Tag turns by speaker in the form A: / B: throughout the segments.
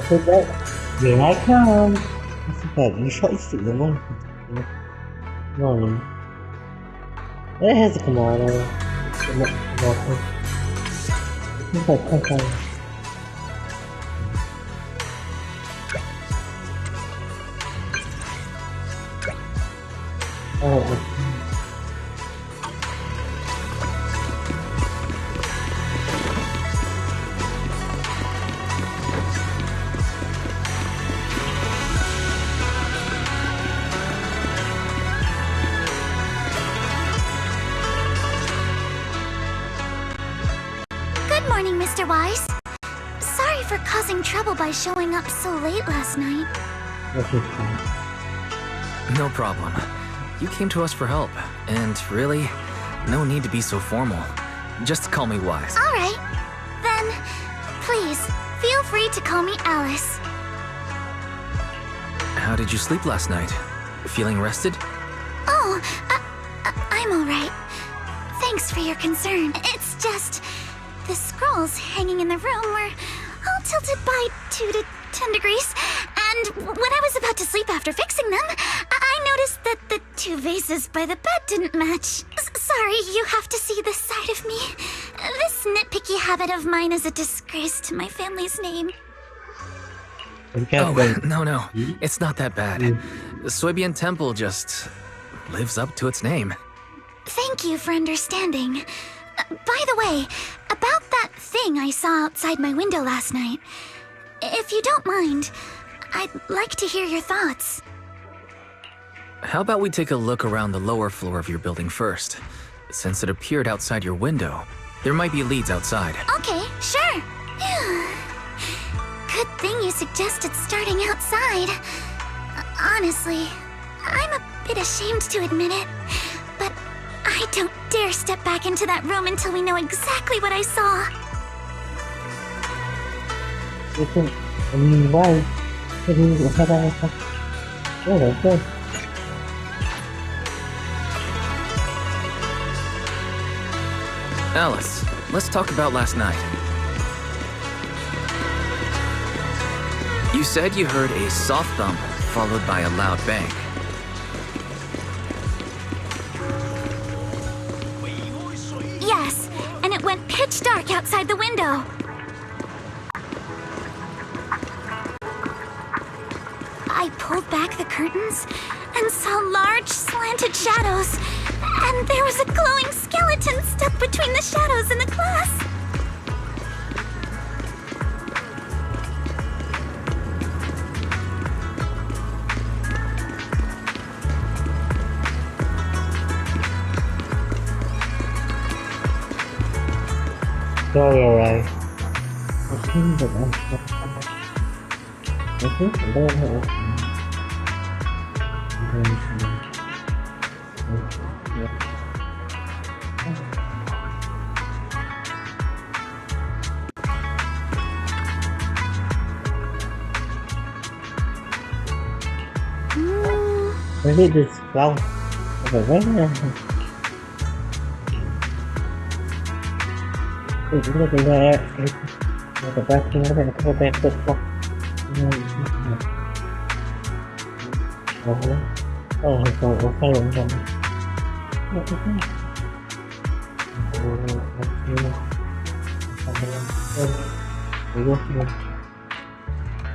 A: Take that. Here I come. It's bad. You shot your feet along. No. It has to come on. Come on. It's like, come on. Oh.
B: Good morning, Mr. Wise. Sorry for causing trouble by showing up so late last night.
C: No problem. You came to us for help, and really, no need to be so formal. Just call me Wise.
B: Alright. Then, please, feel free to call me Alice.
C: How did you sleep last night? Feeling rested?
B: Oh, I'm alright. Thanks for your concern. It's just, the scrolls hanging in the room were all tilted by 2 to 10 degrees, and when I was about to sleep after fixing them, I noticed that the 2 vases by the bed didn't match. Sorry, you have to see this side of me. This nitpicky habit of mine is a disgrace to my family's name.
C: Oh, no. It's not that bad. The Soybian Temple just lives up to its name.
B: Thank you for understanding. By the way, about that thing I saw outside my window last night, if you don't mind, I'd like to hear your thoughts.
C: How about we take a look around the lower floor of your building first? Since it appeared outside your window, there might be leads outside.
B: Okay, sure. Good thing you suggested starting outside. Honestly, I'm a bit ashamed to admit it, but I don't dare step back into that room until we know exactly what I saw.
A: Listen, I mean, why? Good.
C: Alice, let's talk about last night. You said you heard a soft thump followed by a loud bang.
B: Yes, and it went pitch dark outside the window. I pulled back the curtains and saw large slanted shadows, and there was a glowing skeleton stuck between the shadows and the glass.
A: Sorry, alright. I think that I think that I need this flower. Okay, right now. Look at that. Look at that thing. Look at that football. Oh, it's all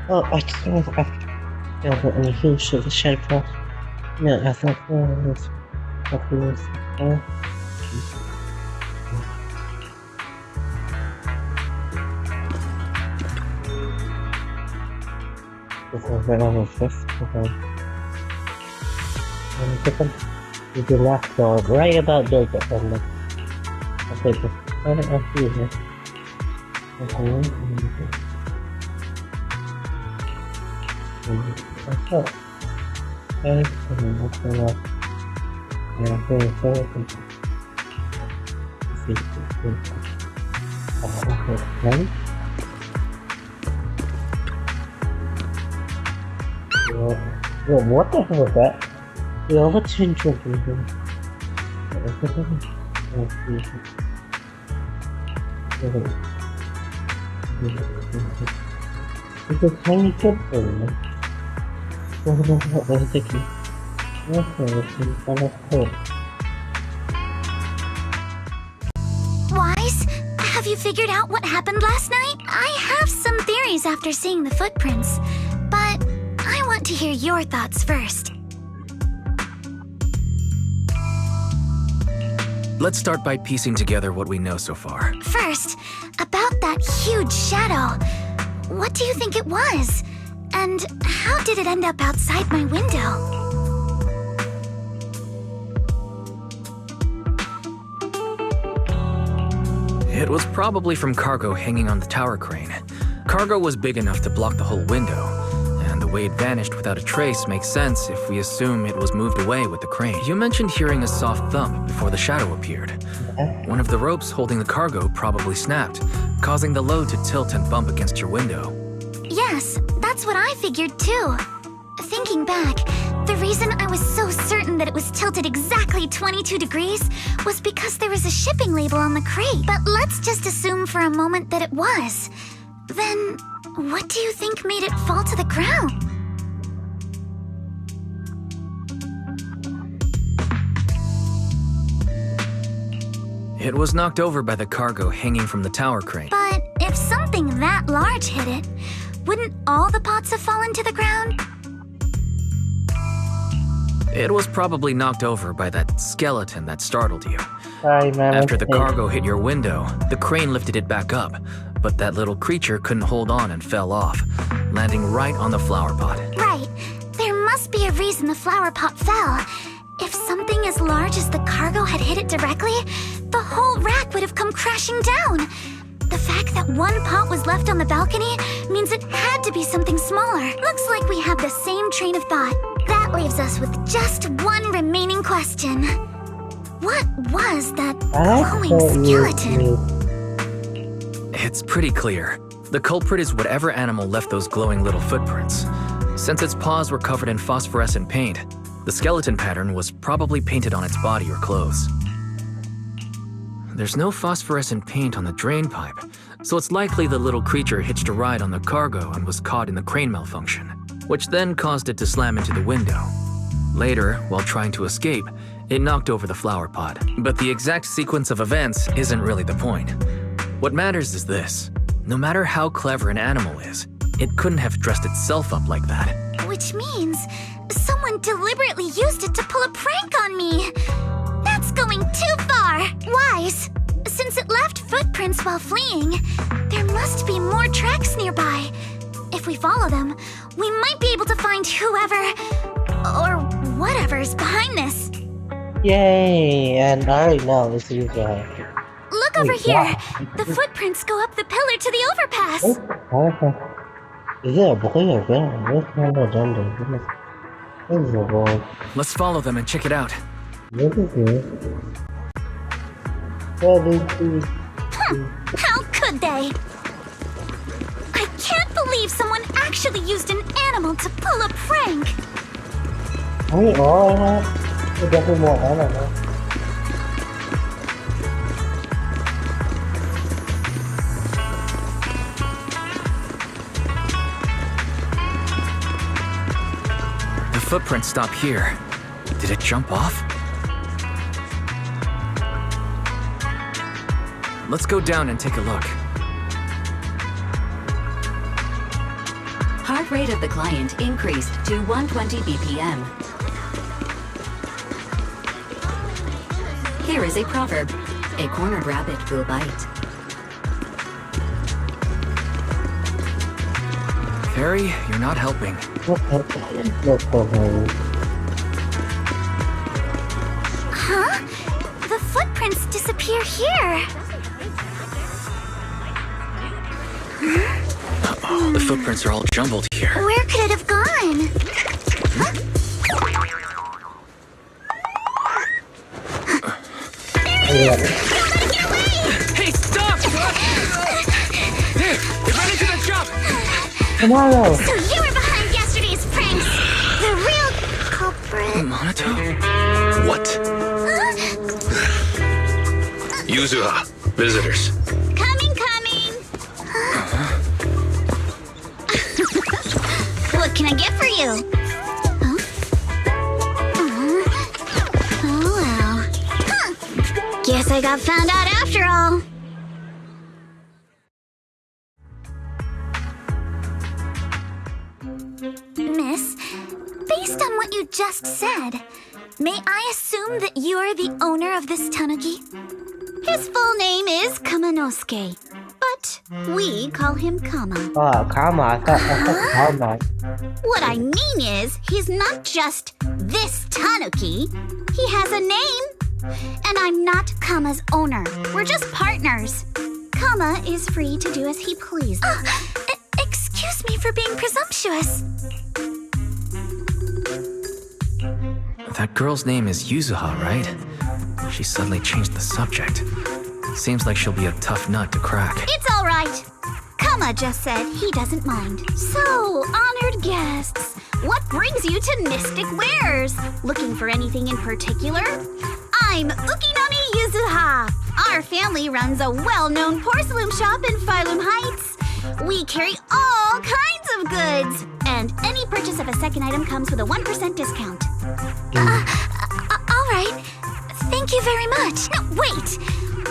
A: Oh, I just want to have any huge of the shadow cross. No, I thought this. This was right on the fifth. You do last door right about there. Okay, just turn it off here. What's up? Okay, what's going on? Yeah, okay. What the hell was that? Yeah, what's interesting here? It's a tiny footprint. What's the key? Okay, it's in front of her.
B: Wise, have you figured out what happened last night? I have some theories after seeing the footprints, but I want to hear your thoughts first.
C: Let's start by piecing together what we know so far.
B: First, about that huge shadow. What do you think it was? And how did it end up outside my window?
C: It was probably from cargo hanging on the tower crane. Cargo was big enough to block the whole window, and the way it vanished without a trace makes sense if we assume it was moved away with the crane. You mentioned hearing a soft thump before the shadow appeared. One of the ropes holding the cargo probably snapped, causing the load to tilt and bump against your window.
B: Yes, that's what I figured too. Thinking back, the reason I was so certain that it was tilted exactly 22 degrees was because there was a shipping label on the crate. But let's just assume for a moment that it was. Then, what do you think made it fall to the ground?
C: It was knocked over by the cargo hanging from the tower crane.
B: But if something that large hit it, wouldn't all the pots have fallen to the ground?
C: It was probably knocked over by that skeleton that startled you.
A: Sorry, man.
C: After the cargo hit your window, the crane lifted it back up, but that little creature couldn't hold on and fell off, landing right on the flower pot.
B: Right. There must be a reason the flower pot fell. If something as large as the cargo had hit it directly, the whole rack would have come crashing down. The fact that one pot was left on the balcony means it had to be something smaller. Looks like we have the same train of thought. That leaves us with just one remaining question. What was that glowing skeleton?
C: It's pretty clear. The culprit is whatever animal left those glowing little footprints. Since its paws were covered in phosphorescent paint, the skeleton pattern was probably painted on its body or clothes. There's no phosphorescent paint on the drain pipe, so it's likely the little creature hitched a ride on the cargo and was caught in the crane malfunction, which then caused it to slam into the window. Later, while trying to escape, it knocked over the flower pot. But the exact sequence of events isn't really the point. What matters is this. No matter how clever an animal is, it couldn't have dressed itself up like that.
B: Which means someone deliberately used it to pull a prank on me. That's going too far. Wise, since it left footprints while fleeing, there must be more tracks nearby. If we follow them, we might be able to find whoever or whatever's behind this.
A: Yay! And I already know it's you guys.
B: Look over here. The footprints go up the pillar to the overpass.
A: Okay. 이게 뭐예요? 왜 그런 거 전데? 이거 뭐?
C: Let's follow them and check it out.
A: 뭐지?
B: How could they? I can't believe someone actually used an animal to pull a prank.
A: 아니, 이거 뭐 하나?
C: The footprints stop here. Did it jump off? Let's go down and take a look.
D: Heart rate of the client increased to 120 BPM. Here is a proverb. A cornered rabbit will bite.
C: Fairy, you're not helping.
A: No problem.
B: Huh? The footprints disappear here.
C: The footprints are all jumbled here.
B: Where could it have gone? Huh?
C: Hey, stop! Here, it ran into the shop!
A: Come on!
B: So you were behind yesterday's pranks. The real culprit.
C: Monato? What?
E: Yuzuha, visitors.
B: Coming. can I get for you? Huh? Oh, well. Huh. Guess I got found out after all. Miss, based on what you just said, may I assume that you are the owner of this tanuki? His full name is Kamanosuke, but we call him Kama.
A: Oh, Karma. I thought Karma.
B: What I mean is, he's not just this tanuki. He has a name. And I'm not Kama's owner. We're just partners. Kama is free to do as he pleases. Excuse me for being presumptuous.
C: That girl's name is Yuzuha, right? She suddenly changed the subject. Seems like she'll be a tough nut to crack.
B: It's all right. Kama just said he doesn't mind. So, honored guests, what brings you to Mystic Wares? Looking for anything in particular? I'm Ukinami Yuzuha. Our family runs a well-known porcelain shop in Phylum Heights. We carry all kinds of goods, and any purchase of a second item comes with a 1% discount. All right. Thank you very much. No, wait.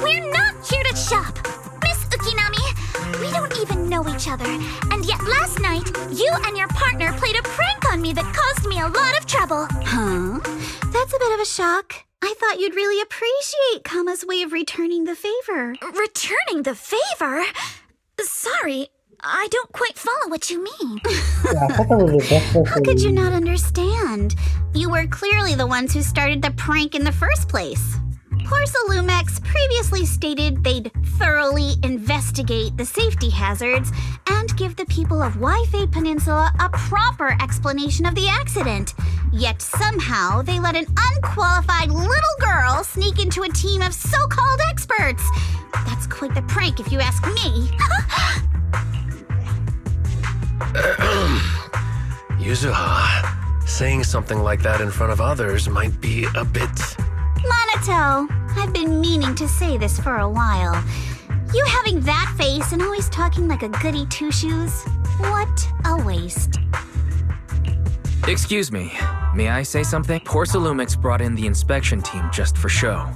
B: We're not here to shop. Miss Ukinami, we don't even know each other, and yet last night, you and your partner played a prank on me that caused me a lot of trouble. Huh? That's a bit of a shock. I thought you'd really appreciate Kama's way of returning the favor. Returning the favor? Sorry, I don't quite follow what you mean.
A: Yeah, I thought that was the best way.
B: How could you not understand? You were clearly the ones who started the prank in the first place. Porcelumex previously stated they'd thoroughly investigate the safety hazards and give the people of Waifei Peninsula a proper explanation of the accident. Yet somehow they let an unqualified little girl sneak into a team of so-called experts. That's quite the prank if you ask me.
E: Yuzuha, saying something like that in front of others might be a bit...
B: Monato, I've been meaning to say this for a while. You having that face and always talking like a goody two-shoes? What a waste.
C: Excuse me, may I say something? Porcelumix brought in the inspection team just for show.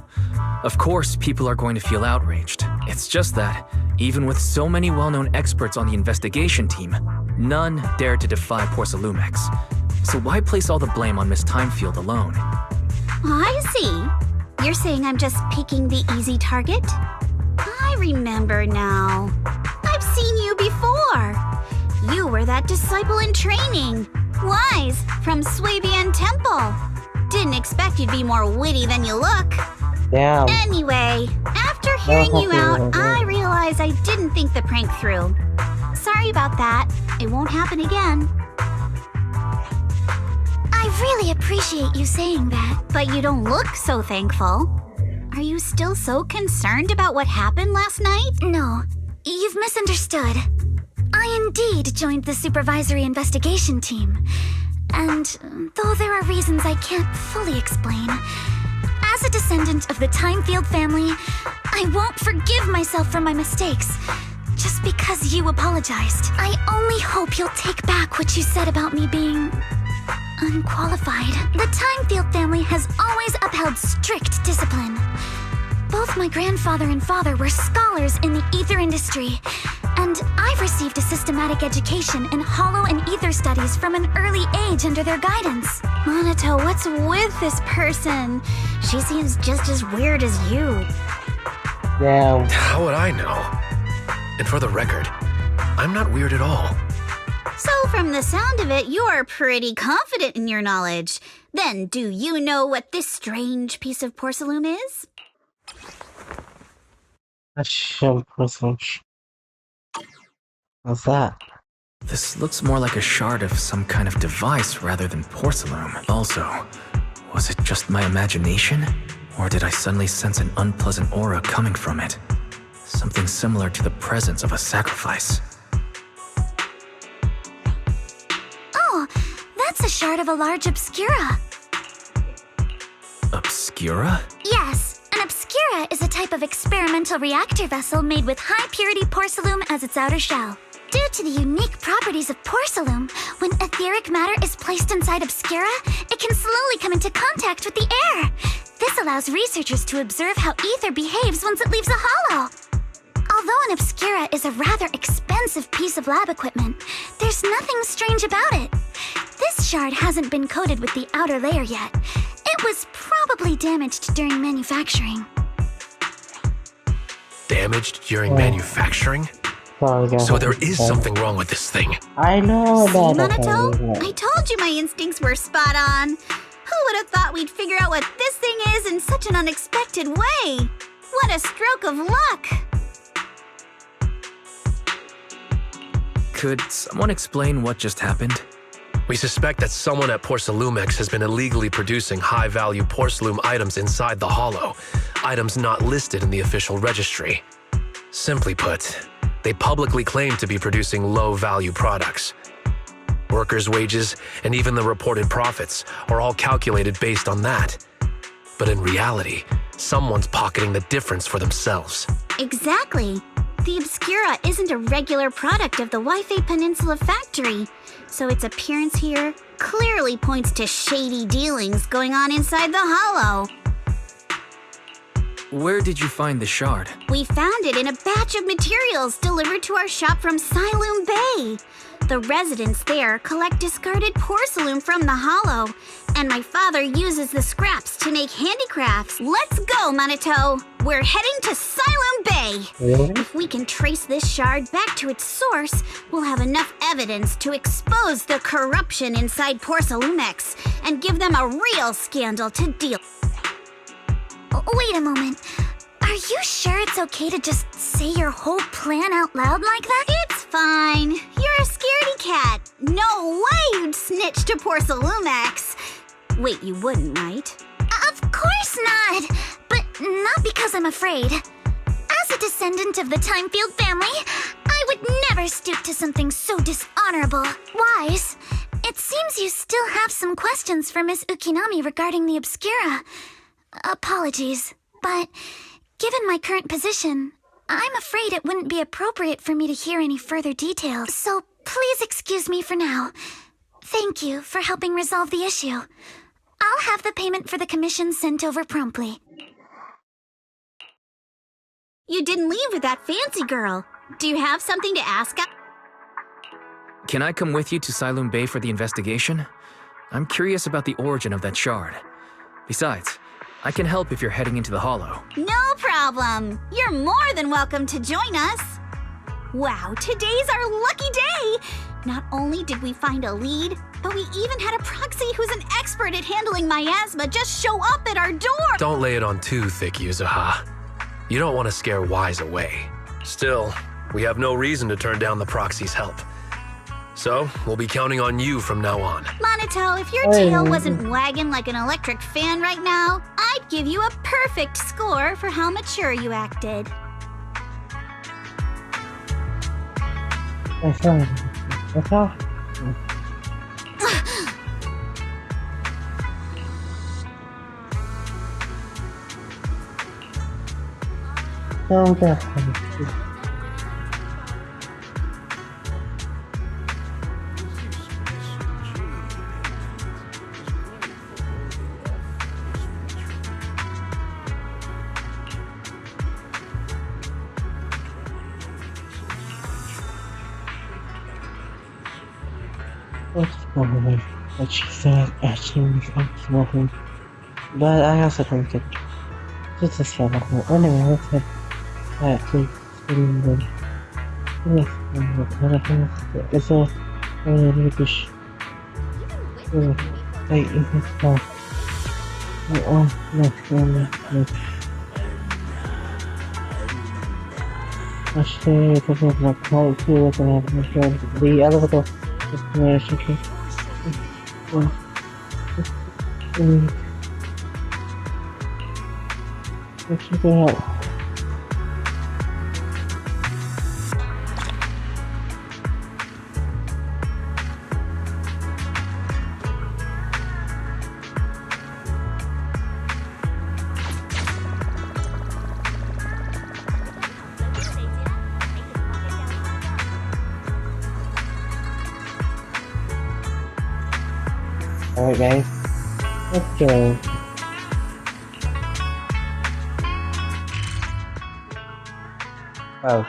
C: Of course, people are going to feel outraged. It's just that, even with so many well-known experts on the investigation team, none dared to defy Porcelumix. So why place all the blame on Miss Timefield alone?
B: I see. You're saying I'm just picking the easy target? I remember now. I've seen you before. You were that disciple in training. Wise, from Swabian Temple. Didn't expect you'd be more witty than you look.
A: Damn.
B: Anyway, after hearing you out, I realized I didn't think the prank through. Sorry about that. It won't happen again. I really appreciate you saying that, but you don't look so thankful. Are you still so concerned about what happened last night? No, you've misunderstood. I indeed joined the supervisory investigation team. And though there are reasons I can't fully explain, as a descendant of the Timefield family, I won't forgive myself for my mistakes. Just because you apologized. I only hope you'll take back what you said about me being unqualified. The Timefield family has always upheld strict discipline. Both my grandfather and father were scholars in the ether industry, and I've received a systematic education in hollow and ether studies from an early age under their guidance. Monato, what's with this person? She seems just as weird as you.
A: Damn.
E: How would I know? And for the record, I'm not weird at all.
B: So from the sound of it, you're pretty confident in your knowledge. Then do you know what this strange piece of porcelain is?
A: A shrimp person. What's that?
C: This looks more like a shard of some kind of device rather than porcelain. Also, was it just my imagination? Or did I suddenly sense an unpleasant aura coming from it? Something similar to the presence of a sacrifice.
B: Oh, that's a shard of a large obscura.
C: Obscura?
B: Yes, an obscura is a type of experimental reactor vessel made with high-purity porcelain as its outer shell. Due to the unique properties of porcelain, when etheric matter is placed inside Obscura, it can slowly come into contact with the air. This allows researchers to observe how ether behaves once it leaves a hollow. Although an Obscura is a rather expensive piece of lab equipment, there's nothing strange about it. This shard hasn't been coated with the outer layer yet. It was probably damaged during manufacturing.
E: Damaged during manufacturing?
A: Sorry, guys.
E: So there is something wrong with this thing.
A: I know
F: See,
A: about
F: Monato?
A: that.
F: I told you my instincts were spot on. Who would have thought we'd figure out what this thing is in such an unexpected way? What a stroke of luck!
C: Could someone explain what just happened?
E: We suspect that someone at Porcelumex has been illegally producing high-value porcelain items inside the hollow, items not listed in the official registry. Simply put, they publicly claim to be producing low-value products. Workers' wages and even the reported profits are all calculated based on that. But in reality, someone's pocketing the difference for themselves.
F: Exactly. The Obscura isn't a regular product of the Wi-Fi Peninsula factory, so its appearance here clearly points to shady dealings going on inside the hollow.
C: Where did you find the shard?
F: We found it in a batch of materials delivered to our shop from Siloon Bay. The residents there collect discarded porcelain from the hollow, and my father uses the scraps to make handicrafts. Let's go, Monato! We're heading to Siloon Bay!
A: Really?
F: If we can trace this shard back to its source, we'll have enough evidence to expose the corruption inside Porcelumex and give them a real scandal to deal.
B: Wait a moment. Are you sure it's okay to just say your whole plan out loud like that?
F: It's fine. You're a scaredy cat. No way you'd snitch to Porcelumex. Wait, you wouldn't, right?
B: Of course not! But not because I'm afraid. As a descendant of the Timefield family, I would never stoop to something so dishonorable. Wise, it seems you still have some questions for Miss Ukinami regarding the Obscura. Apologies, but given my current position, I'm afraid it wouldn't be appropriate for me to hear any further details. So please excuse me for now. Thank you for helping resolve the issue. I'll have the payment for the commission sent over promptly.
F: You didn't leave with that fancy girl. Do you have something to ask?
C: Can I come with you to Siloon Bay for the investigation? I'm curious about the origin of that shard. Besides, I can help if you're heading into the hollow.
F: No problem. You're more than welcome to join us. Wow, today's our lucky day. Not only did we find a lead, but we even had a proxy who's an expert at handling miasma just show up at our door.
E: Don't lay it on too thick, Yuzuha. You don't want to scare Wise away. Still, we have no reason to turn down the proxy's help. So, we'll be counting on you from now on.
F: Monato, if your tail wasn't wagging like an electric fan right now, I'd give you a perfect score for how mature you acted.
A: That's all. So definitely. What's probably what she said actually was nothing. But I also think it just a shut up. Anyway, let's head back to the it's a British state in his car. No. Actually, it's a bit like quality looking at the other destination. Let's check it out. Alright guys, let's go. Oh,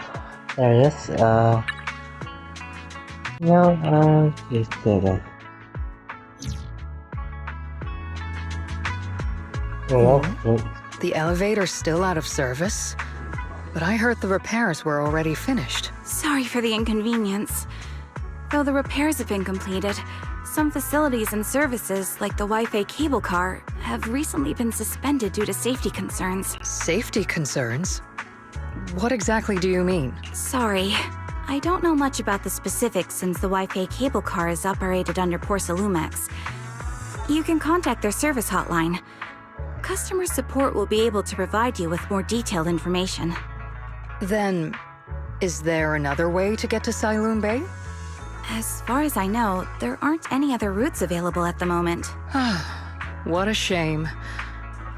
A: there it is. Just did it. Oh,
G: The elevator's still out of service? But I heard the repairs were already finished.
H: Sorry for the inconvenience. Though the repairs have been completed, some facilities and services, like the Wi-Fi cable car, have recently been suspended due to safety concerns.
G: Safety concerns? What exactly do you mean?
H: Sorry. I don't know much about the specifics since the Wi-Fi cable car is operated under Porcelumex. You can contact their service hotline. Customer support will be able to provide you with more detailed information.
G: Then, is there another way to get to Siloon Bay?
H: As far as I know, there aren't any other routes available at the moment.
G: What a shame.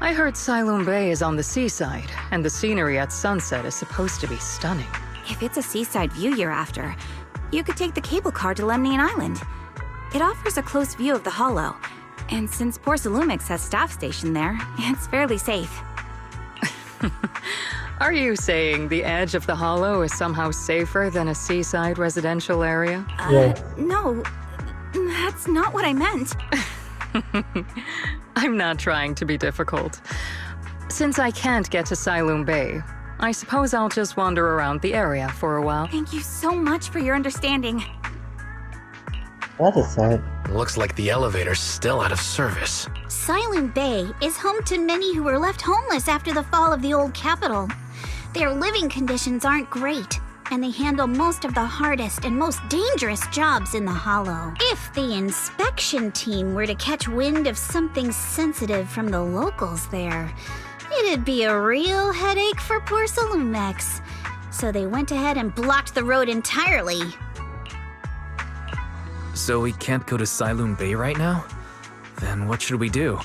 G: I heard Siloon Bay is on the seaside, and the scenery at sunset is supposed to be stunning.
H: If it's a seaside view you're after, you could take the cable car to Lemnian Island. It offers a close view of the Hollow, and since Porcelumex has staff stationed there, it's fairly safe.
G: Are you saying the edge of the Hollow is somehow safer than a seaside residential area?
H: No, that's not what I meant.
G: I'm not trying to be difficult. Since I can't get to Siloon Bay, I suppose I'll just wander around the area for a while.
H: Thank you so much for your understanding.
A: that is sad.
E: Looks like the elevator's still out of service.
F: Siloon Bay is home to many who were left homeless after the fall of the old capital. Their living conditions aren't great, and they handle most of the hardest and most dangerous jobs in the Hollow. If the inspection team were to catch wind of something sensitive from the locals there, it'd be a real headache for Porcelumex. So they went ahead and blocked the road entirely.
C: So we can't go to Siloon Bay right now? Then what should we do?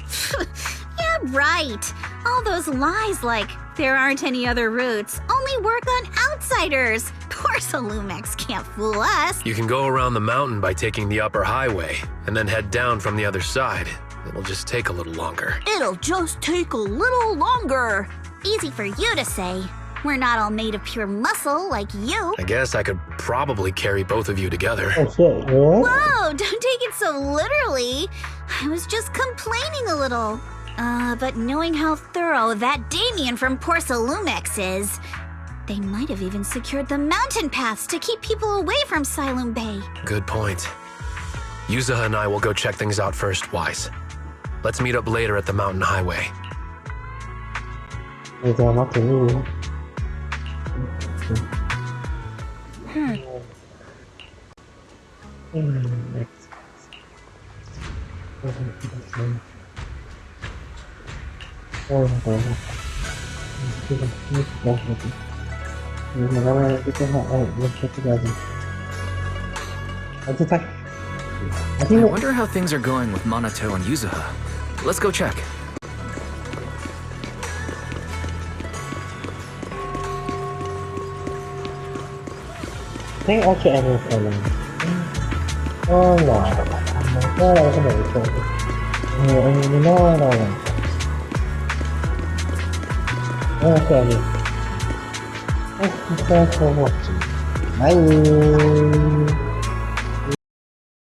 F: Yeah, right. All those lies like there aren't any other routes only work on outsiders. Porcelumex can't fool us.
E: You can go around the mountain by taking the upper highway, and then head down from the other side. It'll just take a little longer.
F: It'll just take a little longer. Easy for you to say. We're not all made of pure muscle like you.
E: I guess I could probably carry both of you together.
A: Oh shit, really?
F: Whoa, don't take it so literally. I was just complaining a little. But knowing how thorough that Damien from Porcelumex is, they might have even secured the mountain paths to keep people away from Siloon Bay.
E: Good point. Yuzaha and I will go check things out first, Wise. Let's meet up later at the mountain highway.
A: Wait, I'm not to me. Next.
C: I wonder how things are going with Monato and Yuzaha. Let's go check.
A: I think I'll check everything. Oh no. Thank you for watching. Bye.